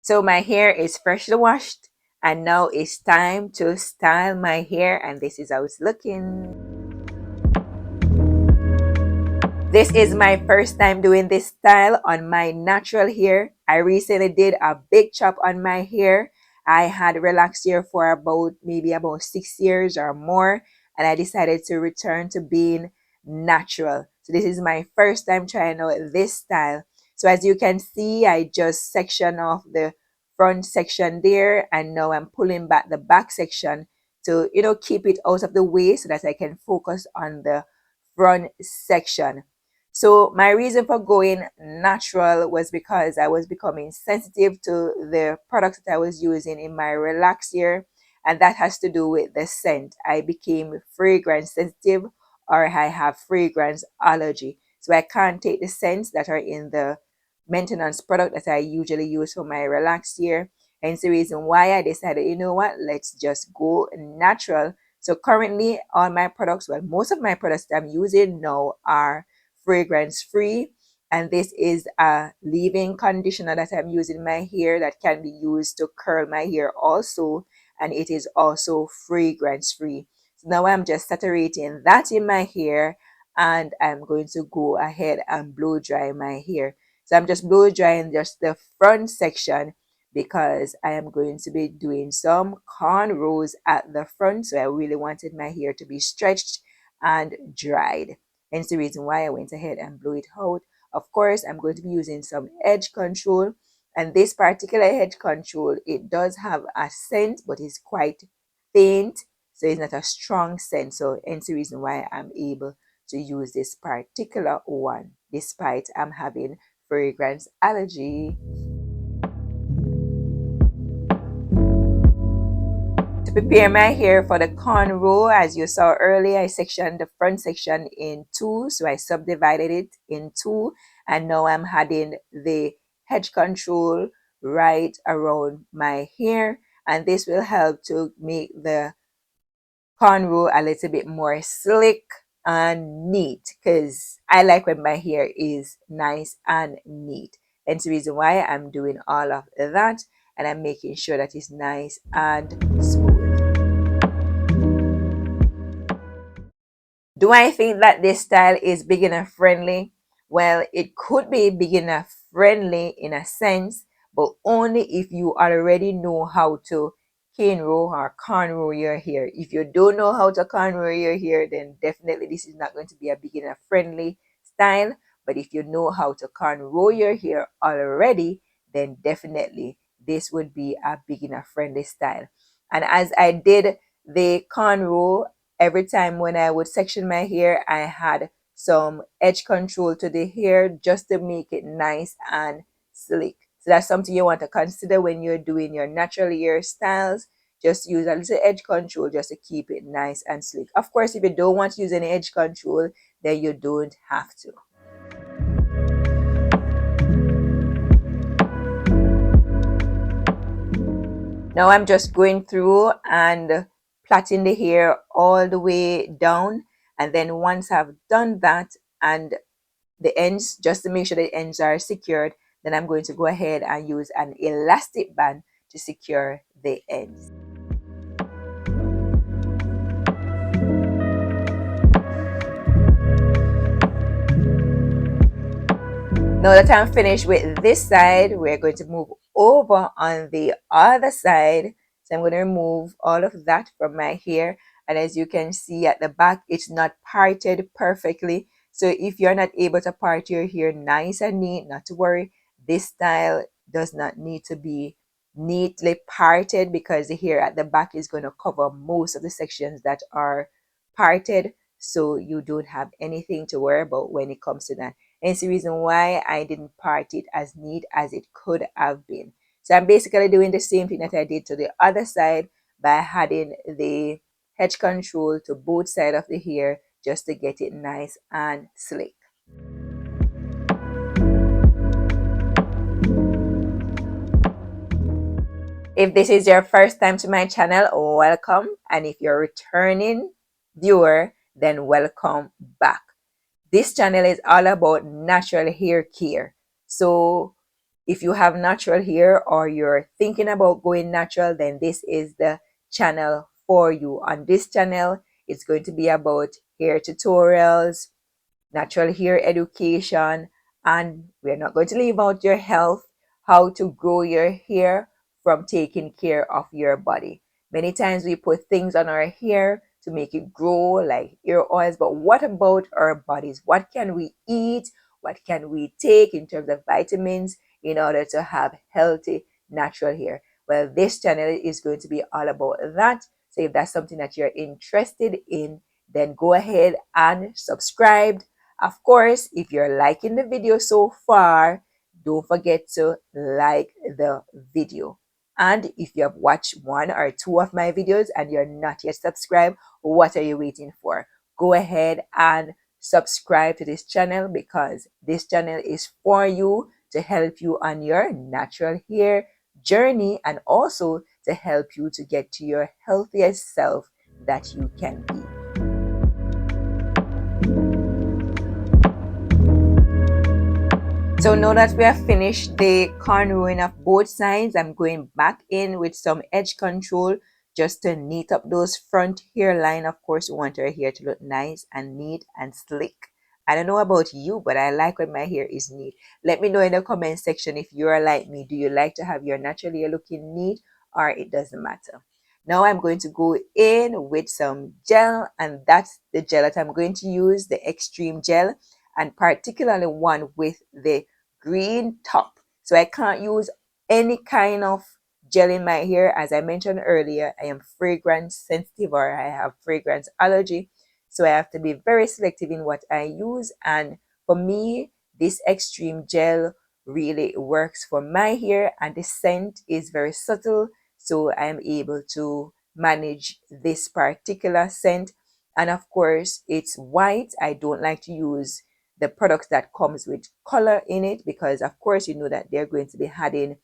So my hair is freshly washed and now it's time to style my hair, and this is how it's looking. This is my first time doing this style on my natural hair. I recently did a big chop on my hair. I had relaxed hair for maybe about 6 years or more, and I decided to return to being natural. So this is my first time trying out this style. So as you can see, I just section off the front section there, and now I'm pulling back the back section to keep it out of the way so that I can focus on the front section. So my reason for going natural was because I was becoming sensitive to the products that I was using in my relax year, and that has to do with the scent. I became fragrance sensitive, or I have fragrance allergy. So I can't take the scents that are in the maintenance product that I usually use for my relax year. Hence the reason why I decided, you know what, let's just go natural. So currently all my products, well, most of my products that I'm using now are fragrance free, and this is a leave-in conditioner that I'm using in my hair that can be used to curl my hair also, and it is also fragrance free. So now I'm just saturating that in my hair, and I'm going to go ahead and blow dry my hair. So I'm just blow drying just the front section because I am going to be doing some cornrows at the front, so I really wanted my hair to be stretched and dried. Hence the reason why I went ahead and blew it out. Of course, I'm going to be using some edge control. And this particular edge control, it does have a scent, but it's quite faint. So it's not a strong scent. So hence the reason why I'm able to use this particular one, despite I'm having fragrance allergy. To prepare my hair for the cornrow, as you saw earlier, I sectioned the front section in two. So I subdivided it in two. And now I'm adding the hedge control right around my hair. And this will help to make the cornrow a little bit more slick and neat, because I like when my hair is nice and neat. That's the reason why I'm doing all of that, and I'm making sure that it's nice and smooth. Do I think that this style is beginner friendly? Well, it could be beginner friendly in a sense, but only if you already know how to row or cornrow your hair. If you don't know how to cornrow your hair, then definitely this is not going to be a beginner friendly style. But if you know how to cornrow your hair already, then definitely this would be a beginner friendly style. And as I did the cornrow, every time when I would section my hair, I had some edge control to the hair just to make it nice and slick. So that's something you want to consider when you're doing your natural hair styles. Just use a little edge control just to keep it nice and slick. Of course, if you don't want to use any edge control, then you don't have to. Now I'm just going through and plaiting the hair all the way down. And then once I've done that and the ends, just to make sure the ends are secured, then I'm going to go ahead and use an elastic band to secure the ends. Now that I'm finished with this side, we're going to move over on the other side. So I'm going to remove all of that from my hair. And as you can see at the back, it's not parted perfectly. So if you're not able to part your hair nice and neat, not to worry. This style does not need to be neatly parted because the hair at the back is going to cover most of the sections that are parted. So you don't have anything to worry about when it comes to that. And it's the reason why I didn't part it as neat as it could have been. So I'm basically doing the same thing that I did to the other side by adding the hedge control to both sides of the hair just to get it nice and slick. If this is your first time to my channel, welcome. And if you're a returning viewer, then welcome back. This channel is all about natural hair care. So If you have natural hair or you're thinking about going natural, then this is the channel for you. On this channel, it's going to be about hair tutorials, natural hair education, and we're not going to leave out your health, how to grow your hair from taking care of your body. Many times we put things on our hair to make it grow, like hair oils, but what about our bodies? What can we eat? What can we take in terms of vitamins in order to have healthy natural hair? Well, this channel is going to be all about that. So if that's something that you're interested in, then go ahead and subscribe. Of course, if you're liking the video so far, don't forget to like the video. And if you have watched one or two of my videos and you're not yet subscribed, what are you waiting for? Go ahead and subscribe to this channel, because this channel is for you, to help you on your natural hair journey, and also to help you to get to your healthiest self that you can be. So now that we have finished the cornrowing of both sides, I'm going back in with some edge control just to neat up those front hairline. Of course, we want our hair to look nice and neat and slick. I don't know about you, but I like when my hair is neat. Let me know in the comment section if you're like me. Do you like to have your natural hair looking neat, or it doesn't matter? Now I'm going to go in with some gel, and that's the gel that I'm going to use, the extreme gel, and particularly one with the green top. So I can't use any kind of gel in my hair. As I mentioned earlier, I am fragrance sensitive, or I have fragrance allergy. So I have to be very selective in what I use. And for me, this extreme gel really works for my hair, and the scent is very subtle. So I'm able to manage this particular scent. And of course, it's white. I don't like to use the products that comes with color in it, because of course you know that they're going to be adding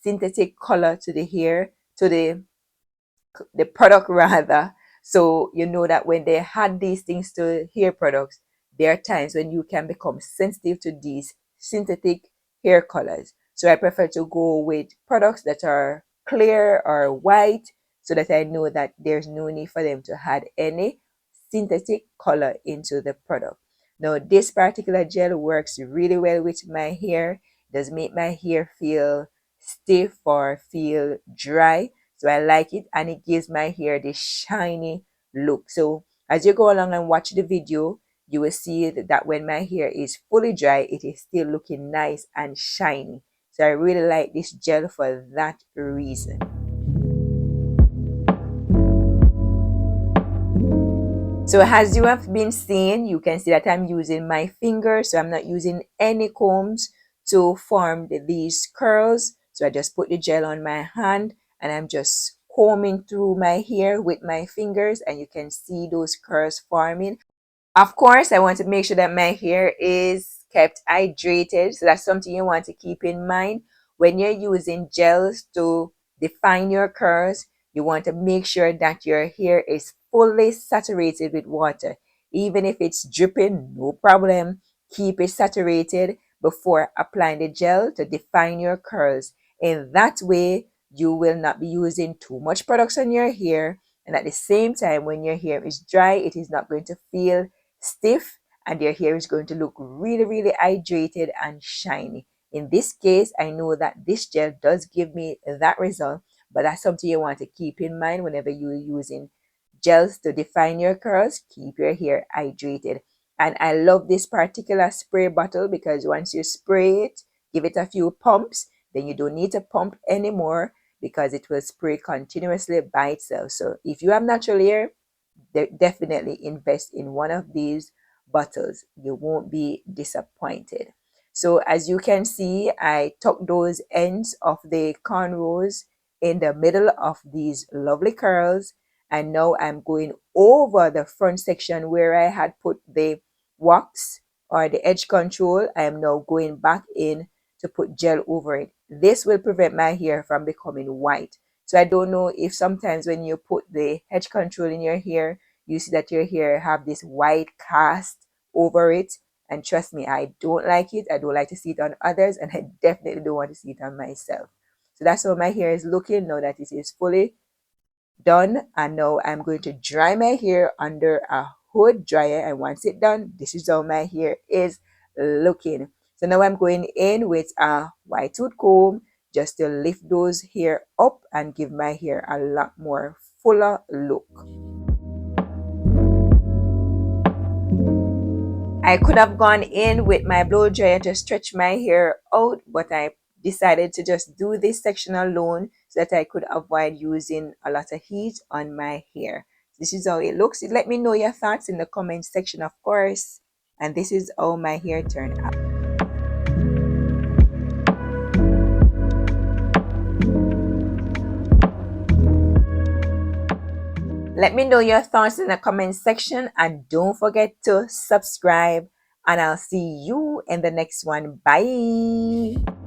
synthetic color to the hair, to the product rather. So you know that when they add these things to hair products, there are times when you can become sensitive to these synthetic hair colors. So I prefer to go with products that are clear or white, so that I know that there's no need for them to add any synthetic color into the product. Now, this particular gel works really well with my hair. It does make my hair feel stiff or feel dry. So I like it, and it gives my hair this shiny look. So as you go along and watch the video, you will see that when my hair is fully dry, it is still looking nice and shiny. So I really like this gel for that reason. So as you have been seeing, you can see that I'm using my finger. So I'm not using any combs to form these curls. So I just put the gel on my hand, and I'm just combing through my hair with my fingers, and you can see those curls forming. Of course, I want to make sure that my hair is kept hydrated. So that's something you want to keep in mind. When you're using gels to define your curls, you want to make sure that your hair is fully saturated with water. Even if it's dripping, no problem. Keep it saturated before applying the gel to define your curls. In that way, you will not be using too much products on your hair. And at the same time, when your hair is dry, it is not going to feel stiff, and your hair is going to look really, really hydrated and shiny. In this case, I know that this gel does give me that result, but that's something you want to keep in mind whenever you're using gels to define your curls. Keep your hair hydrated. And I love this particular spray bottle, because once you spray it, give it a few pumps, then you don't need to pump anymore, because it will spray continuously by itself. So if you have natural hair, definitely invest in one of these bottles. You won't be disappointed. So as you can see, I tuck those ends of the cornrows in the middle of these lovely curls. And now I'm going over the front section where I had put the wax or the edge control. I am now going back in to put gel over it. This will prevent my hair from becoming white. So I don't know if sometimes when you put the edge control in your hair, you see that your hair have this white cast over it. And trust me, I don't like it. I don't like to see it on others, and I definitely don't want to see it on myself. So that's how my hair is looking now that it is fully done. And now I'm going to dry my hair under a hood dryer, and once it's done, this is how my hair is looking. So now I'm going in with a white tooth comb just to lift those hair up and give my hair a lot more fuller look. I could have gone in with my blow dryer to stretch my hair out, but I decided to just do this section alone so that I could avoid using a lot of heat on my hair. This is how it looks. Let me know your thoughts in the comment section, of course. And this is how my hair turned out. Let me know your thoughts in the comment section, and don't forget to subscribe, and I'll see you in the next one. Bye.